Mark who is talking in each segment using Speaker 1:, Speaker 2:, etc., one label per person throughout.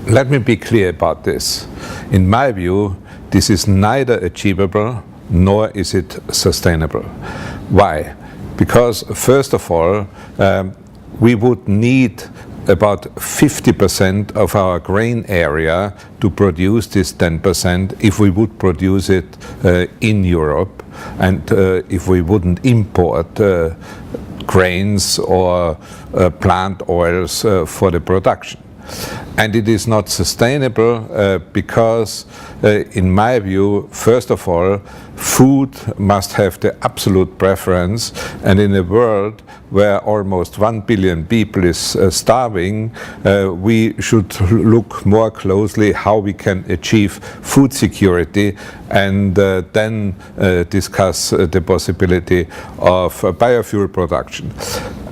Speaker 1: Let me be clear about this. In my view, this is neither achievable nor is it sustainable. Why? Because first of all, we would need about 50% of our grain area to produce this 10% if we would produce it in Europe, and if we wouldn't import grains or plant oils for the production. And it is not sustainable because, in my view, first of all, food must have the absolute preference, and in a world where almost 1 billion people is starving, we should look more closely how we can achieve food security, and then discuss the possibility of biofuel production.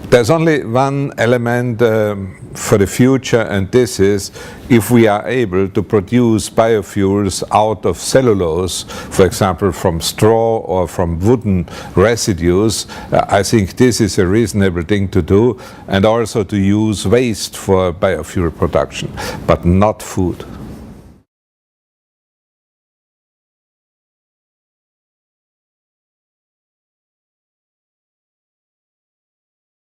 Speaker 1: There's only one element for the future, and this is if we are able to produce biofuels out of cellulose, for example from straw or from wooden residues. I think this is a reasonable thing to do, and also to use waste for biofuel production, but not food.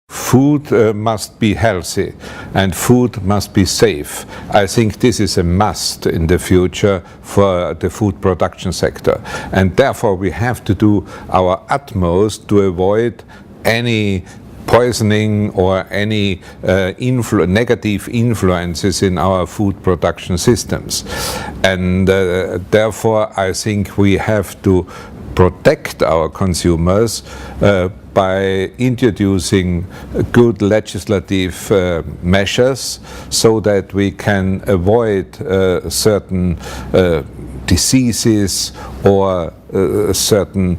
Speaker 1: Food must be healthy and food must be safe. I think this is a must in the future for the food production sector, and therefore we have to do our utmost to avoid any poisoning or any negative influences in our food production systems. And therefore I think we have to protect our consumers by introducing good legislative measures so that we can avoid certain diseases or certain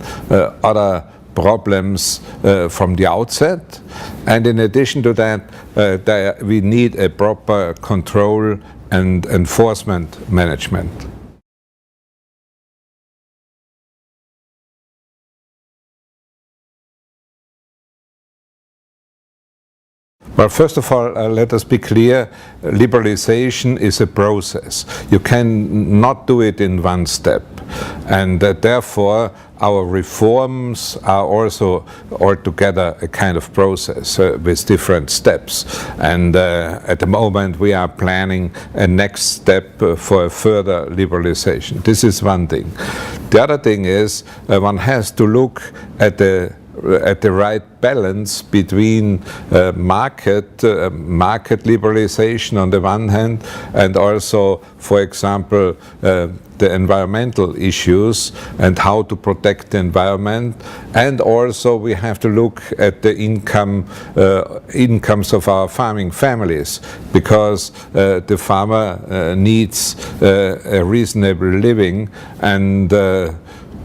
Speaker 1: other problems from the outset. And in addition to that, we need a proper control and enforcement management. Well, first of all, let us be clear, liberalization is a process. You can not do it in one step, and therefore our reforms are also altogether a kind of process with different steps. And at the moment we are planning a next step for a further liberalization. This is one thing. The other thing is one has to look at the right balance between market liberalization on the one hand, and also, for example, the environmental issues and how to protect the environment. And also we have to look at the incomes of our farming families, because the farmer needs a reasonable living, and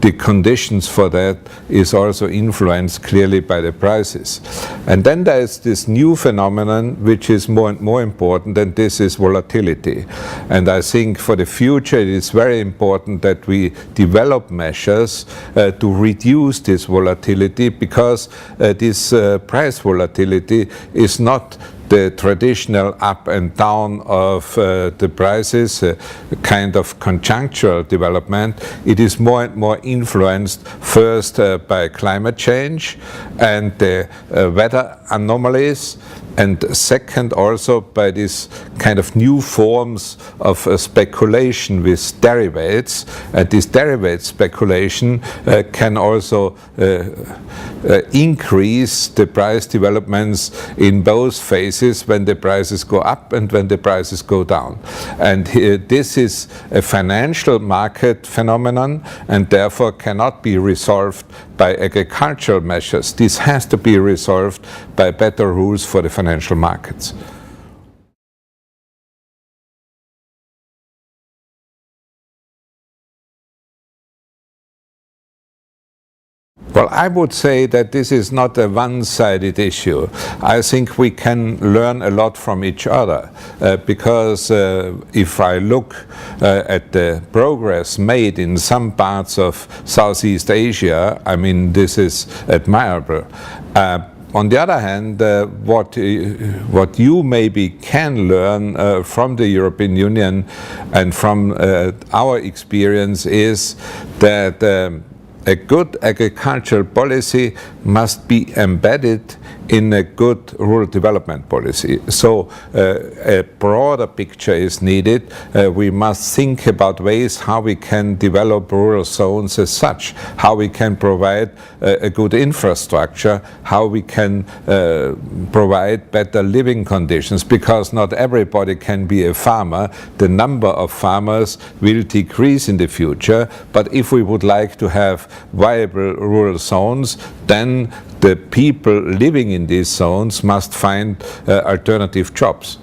Speaker 1: the conditions for that is also influenced clearly by the prices. And then there is this new phenomenon which is more and more important, and this is volatility. And I think for the future it is very important that we develop measures to reduce this volatility, because this price volatility is not the traditional up and down of the prices, a kind of conjunctural development. It is more and more influenced first by climate change and the weather anomalies, and second also by this kind of new forms of speculation with derivatives. And this derivative speculation can also increase the price developments in both phases, when the prices go up and when the prices go down. And this is a financial market phenomenon, and therefore cannot be resolved by agricultural measures. This has to be resolved by better rules for the financial markets. Well, I would say that this is not a one-sided issue. I think we can learn a lot from each other, because if I look at the progress made in some parts of Southeast Asia, I mean, this is admirable. on the other hand, what you maybe can learn from the European Union and from our experience is that a good agricultural policy must be embedded in a good rural development policy. So a broader picture is needed. We must think about ways how we can develop rural zones as such, how we can provide a good infrastructure, how we can provide better living conditions, because not everybody can be a farmer. The number of farmers will decrease in the future, but if we would like to have viable rural zones, then the people living in these zones must find alternative jobs.